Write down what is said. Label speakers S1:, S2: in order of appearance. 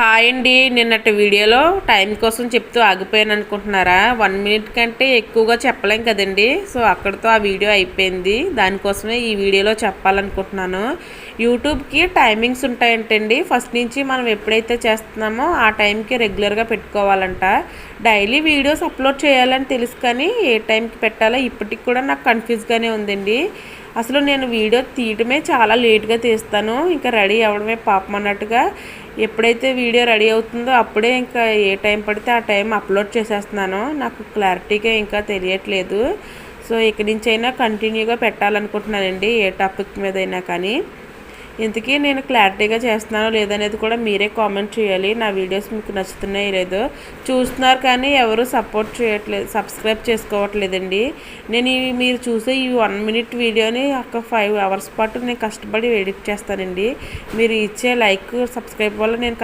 S1: Hi అండి. నిన్నటి వీడియోలో టైం కోసం చెప్తూ ఆగిపోయాను అనుకుంటున్నారా? 1 మినిట్ కంటే ఎక్కువగా చెప్పలేం కదండి. సో అక్కడితో ఆ వీడియో అయిపోయింది. దానికోసమే ఈ వీడియోలో చెప్పాలనుకుంటున్నాను. యూట్యూబ్కి టైమింగ్స్ ఉంటాయంటండి. ఫస్ట్ నుంచి మనం ఎప్పుడైతే చేస్తున్నామో ఆ టైంకి రెగ్యులర్గా పెట్టుకోవాలంట. డైలీ వీడియోస్ అప్లోడ్ చేయాలని తెలుసు, కానీ ఏ టైంకి పెట్టాలో ఇప్పటికి కూడా నాకు కన్ఫ్యూజ్గానే ఉందండి. అసలు నేను వీడియో తీయటమే చాలా లేట్గా తీస్తాను. ఇంకా రెడీ అవ్వడమే పాపం అన్నట్టుగా ఎప్పుడైతే వీడియో రెడీ అవుతుందో అప్పుడే ఇంకా ఏ టైం పడితే ఆ టైం అప్లోడ్ చేసేస్తున్నాను. నాకు క్లారిటీగా ఇంకా తెలియట్లేదు. సో ఇక్కడి నుంచి అయినా కంటిన్యూగా పెట్టాలనుకుంటున్నానండి, ఏ టాపిక్ మీద అయినా కానీ. ఇంతకీ నేను క్లారిటీగా చేస్తున్నానో లేదనేది కూడా మీరే కామెంట్ చేయాలి. నా వీడియోస్ మీకు నచ్చుతున్నాయో లేదో. చూస్తున్నారు కానీ ఎవరు సపోర్ట్ చేయట్లేదు, సబ్స్క్రైబ్ చేసుకోవట్లేదండి. నేను మీరు చూసే ఈ 1 మినిట్ వీడియోని ఒక 5 అవర్స్ పాటు నేను కష్టపడి ఎడిట్ చేస్తానండి. మీరు ఇచ్చే లైక్, సబ్స్క్రైబ్ వల్ల నేను